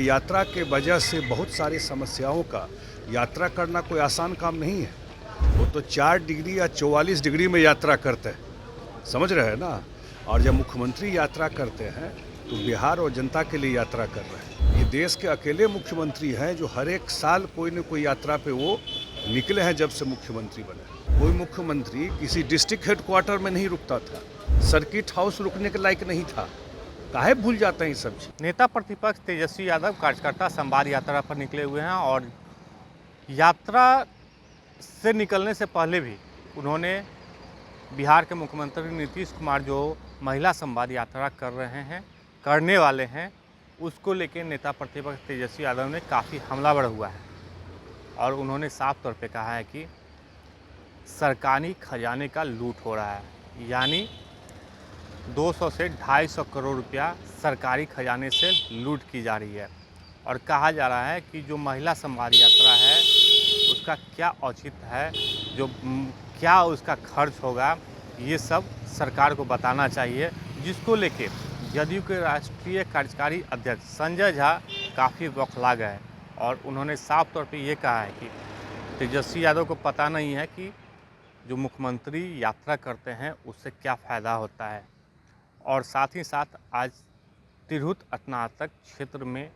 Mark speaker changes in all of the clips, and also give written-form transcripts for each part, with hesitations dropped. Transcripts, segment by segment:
Speaker 1: देखिए, यात्रा के वजह से बहुत सारी समस्याओं का यात्रा करना कोई आसान काम नहीं है। वो तो 4 डिग्री या 44 डिग्री में यात्रा करते हैं, समझ रहे हैं ना। और जब मुख्यमंत्री यात्रा करते हैं तो बिहार और जनता के लिए यात्रा कर रहे हैं। ये देश के अकेले मुख्यमंत्री हैं जो हर एक साल कोई न कोई यात्रा पे वो निकले हैं जब से मुख्यमंत्री बने। कोई मुख्यमंत्री किसी डिस्ट्रिक्ट हेडक्वार्टर में नहीं रुकता था, सर्किट हाउस रुकने के लायक नहीं था। काहे भूल जाते हैं ये सब चीज।
Speaker 2: नेता प्रतिपक्ष तेजस्वी यादव कार्यकर्ता संवाद यात्रा पर निकले हुए हैं और यात्रा से निकलने से पहले भी उन्होंने बिहार के मुख्यमंत्री नीतीश कुमार जो महिला संवाद यात्रा करने वाले हैं उसको लेकर नेता प्रतिपक्ष तेजस्वी यादव ने काफ़ी हमलावर हुआ है और उन्होंने साफ तौर पे कहा है कि सरकारी खजाने का लूट हो रहा है, यानी 200 से 250 करोड़ रुपया सरकारी खजाने से लूट की जा रही है। और कहा जा रहा है कि जो महिला संवाद यात्रा है उसका क्या औचित्य है, जो क्या उसका खर्च होगा, ये सब सरकार को बताना चाहिए। जिसको लेके जदयू के राष्ट्रीय कार्यकारी अध्यक्ष संजय झा काफ़ी बौखला गए और उन्होंने साफ तौर पे ये कहा है कि तेजस्वी यादव को पता नहीं है कि जो मुख्यमंत्री यात्रा करते हैं उससे क्या फ़ायदा होता है। और साथ ही साथ आज तिरहुत स्नातक क्षेत्र में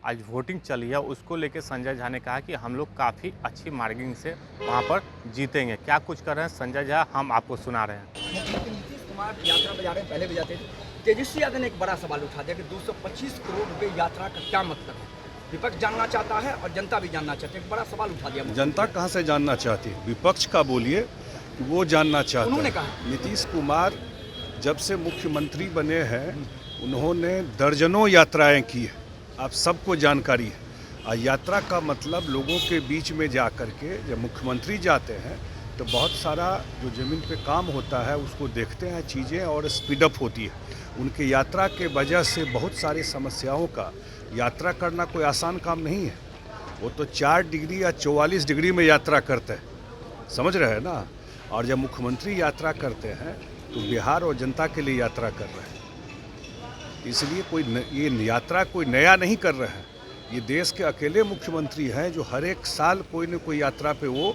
Speaker 2: आज वोटिंग चली है, उसको लेकर संजय झा ने कहा कि हम लोग काफ़ी अच्छी मार्जिन से वहां पर जीतेंगे। क्या कुछ कर रहे हैं संजय झा, हम आपको सुना रहे हैं।
Speaker 3: मुख्यमंत्री नीतीश कुमार यात्रा पर जा रहे हैं, पहले भी जाते थे। तेजस्वी यादव ने एक बड़ा सवाल उठा दिया कि 225 करोड़ रुपए यात्रा का क्या मतलब है। विपक्ष जानना चाहता है और जनता भी जानना चाहती है। एक बड़ा सवाल उठा दिया।
Speaker 1: जनता कहाँ से जानना चाहती है? विपक्ष का बोलिए, वो जानना चाहता है।
Speaker 3: उन्होंने कहा
Speaker 1: नीतीश कुमार जब से मुख्यमंत्री बने हैं उन्होंने दर्जनों यात्राएं की है, आप सबको जानकारी है। और यात्रा का मतलब लोगों के बीच में जा कर के जब मुख्यमंत्री जाते हैं तो बहुत सारा जो ज़मीन पे काम होता है उसको देखते हैं चीज़ें और स्पीडअप होती है। उनके यात्रा के वजह से बहुत सारी समस्याओं का यात्रा करना कोई आसान काम नहीं है। वो तो 4 डिग्री या 44 डिग्री में यात्रा करते हैं, समझ रहे हैं ना। और जब मुख्यमंत्री यात्रा करते हैं तो बिहार और जनता के लिए यात्रा कर रहे हैं। इसलिए ये यात्रा कोई नया नहीं कर रहे हैं। ये देश के अकेले मुख्यमंत्री हैं जो हर एक साल कोई न कोई यात्रा पे वो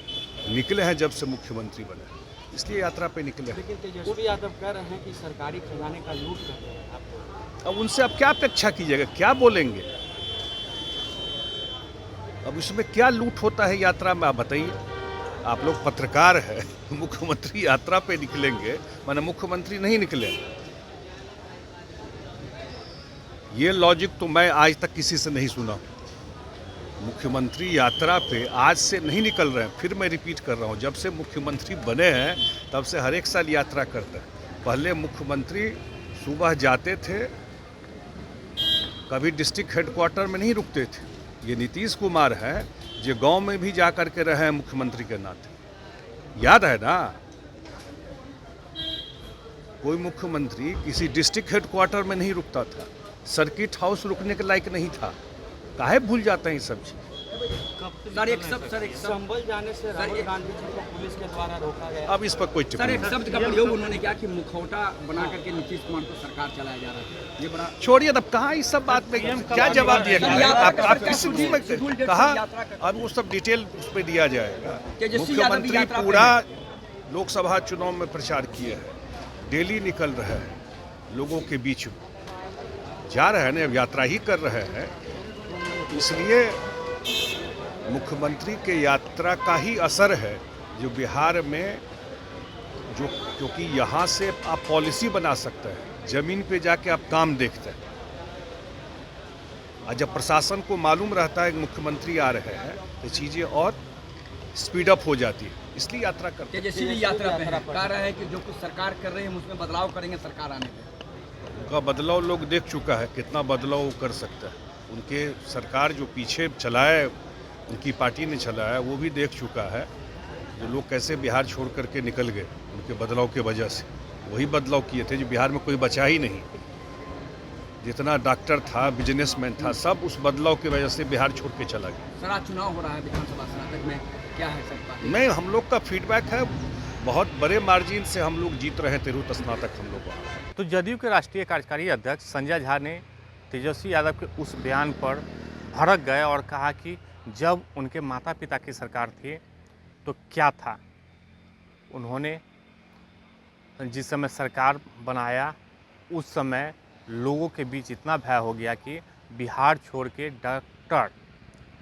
Speaker 1: निकले हैं जब से मुख्यमंत्री बने, इसलिए यात्रा पे निकले हैं।
Speaker 4: लेकिन तेजस्वी यादव कह रहे हैं कि सरकारी खजाने का लूट कर रहे हैं आपको।
Speaker 1: अब उनसे आप क्या अपेक्षा कीजिएगा, क्या बोलेंगे? अब इसमें क्या लूट होता है यात्रा में, आप बताइए। आप लोग पत्रकार हैं, मुख्यमंत्री यात्रा पे निकलेंगे, माने मुख्यमंत्री नहीं निकले। ये लॉजिक तो मैं आज तक किसी से नहीं सुना। मुख्यमंत्री यात्रा पे आज से नहीं निकल रहे हैं। फिर मैं रिपीट कर रहा हूँ, जब से मुख्यमंत्री बने हैं तब से हर एक साल यात्रा करते हैं। पहले मुख्यमंत्री सुबह जाते थे, कभी डिस्ट्रिक्ट हेडक्वार्टर में नहीं रुकते थे। ये नीतीश कुमार हैं जो गांव में भी जा कर के रहे हैं मुख्यमंत्री के नाते, याद है ना। कोई मुख्यमंत्री किसी डिस्ट्रिक्ट हेडक्वार्टर में नहीं रुकता था, सर्किट हाउस रुकने के लायक नहीं था। काहे भूल जाते हैं ये सब चीज।
Speaker 3: सर एक
Speaker 4: संभल जाने से राहुल गांधी जी को पुलिस के द्वारा रोका गया।
Speaker 1: अब इस पर कोई
Speaker 3: सर
Speaker 1: टिप्पणी
Speaker 3: एक शब्द का प्रयोग उन्होंने किया कि मुखौटा बना करके नीतीश कुमार को सरकार चलाया जा रहा है। ये बड़ा
Speaker 1: छोड़िए, तब कहाँ इस सब बात में क्या जवाब दिया? आप किस में कहा? अब वो सब डिटेल उस पर दिया जाएगा। मुख्यमंत्री पूरा लोकसभा चुनाव में प्रचार किए हैं, डेली निकल रहे हैं लोगों के बीच में, जा रहे हैं, अब यात्रा ही कर रहे हैं। इसलिए मुख्यमंत्री के यात्रा का ही असर है जो बिहार में जो, क्योंकि यहाँ से आप पॉलिसी बना सकते हैं, ज़मीन पे जाके आप काम देखते हैं। और जब प्रशासन को मालूम रहता है कि मुख्यमंत्री आ रहे हैं तो चीज़ें और स्पीडअप हो जाती है, इसलिए यात्रा करते हैं।
Speaker 3: तेजस्वी यात्रा पे है, कह रहे हैं कि जो कुछ सरकार कर रही है हम उसमें बदलाव करेंगे सरकार आने पे।
Speaker 1: उनका बदलाव लोग देख चुका है, कितना बदलाव वो कर सकता है। उनके सरकार जो पीछे चलाए, उनकी पार्टी ने चलाया, वो भी देख चुका है जो लोग कैसे बिहार छोड़ करके निकल गए उनके बदलाव के वजह से। वही बदलाव किए थे जो बिहार में कोई बचा ही नहीं। जितना डॉक्टर था, बिजनेसमैन था, सब उस बदलाव की वजह से बिहार छोड़ के चला गया।
Speaker 3: सर आज चुनाव हो रहा है विधानसभा स्नातक में, क्या है सकता?
Speaker 1: नहीं, हम लोग का फीडबैक है बहुत बड़े मार्जिन से हम लोग जीत रहे हैं तिरहुत स्नातक हम लोग।
Speaker 2: तो जदयू के राष्ट्रीय कार्यकारी अध्यक्ष संजय झा ने तेजस्वी यादव के उस बयान पर भड़क गए और कहा कि जब उनके माता पिता की सरकार थी तो क्या था। उन्होंने जिस समय सरकार बनाया उस समय लोगों के बीच इतना भय हो गया कि बिहार छोड़ के डॉक्टर,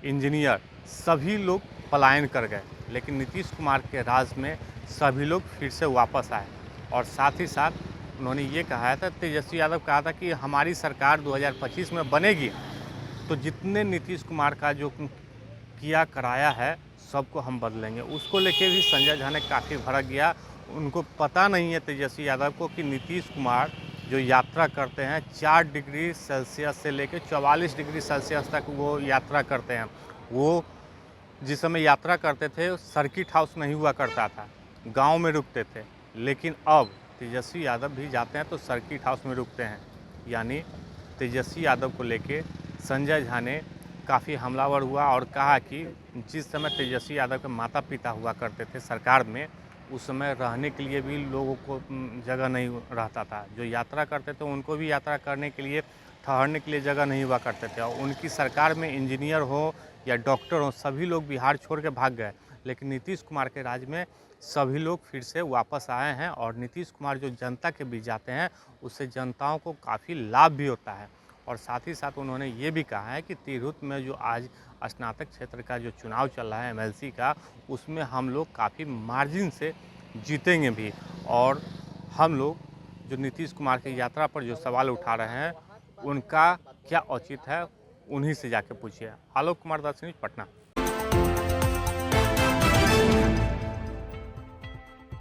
Speaker 2: इंजीनियर सभी लोग पलायन कर गए, लेकिन नीतीश कुमार के राज में सभी लोग फिर से वापस आए। और साथ ही साथ उन्होंने ये कहा था, तेजस्वी यादव कहा था कि हमारी सरकार 2025 में बनेगी तो जितने नीतीश कुमार का जो किया कराया है सबको हम बदलेंगे। उसको लेके भी संजय झा ने काफ़ी भड़क गया। उनको पता नहीं है तेजस्वी यादव को कि नीतीश कुमार जो यात्रा करते हैं 4 डिग्री सेल्सियस से लेकर 44 डिग्री सेल्सियस तक वो यात्रा करते हैं। वो जिस समय यात्रा करते थे सर्किट हाउस नहीं हुआ करता था, गांव में रुकते थे, लेकिन अब तेजस्वी यादव भी जाते हैं तो सर्किट हाउस में रुकते हैं। यानी तेजस्वी यादव को लेके संजय झा ने काफ़ी हमलावर हुआ और कहा कि जिस समय तेजस्वी यादव के माता पिता हुआ करते थे सरकार में, उस समय रहने के लिए भी लोगों को जगह नहीं रहता था। जो यात्रा करते थे उनको भी यात्रा करने के लिए, ठहरने के लिए जगह नहीं हुआ करते थे। और उनकी सरकार में इंजीनियर हो या डॉक्टर हो सभी लोग बिहार छोड़ के भाग गए, लेकिन नीतीश कुमार के राज में सभी लोग फिर से वापस आए हैं। और नीतीश कुमार जो जनता के बीच जाते हैं उससे जनताओं को काफ़ी लाभ भी होता है। और साथ ही साथ उन्होंने ये भी कहा है कि तिरहुत में जो आज स्नातक क्षेत्र का जो चुनाव चल रहा है एमएलसी का, उसमें हम लोग काफ़ी मार्जिन से जीतेंगे भी। और हम लोग जो नीतीश कुमार की यात्रा पर जो सवाल उठा रहे हैं उनका क्या औचित्य है, उन्हीं से जाके पूछिए। आलोक कुमार दास न्यूज़, पटना।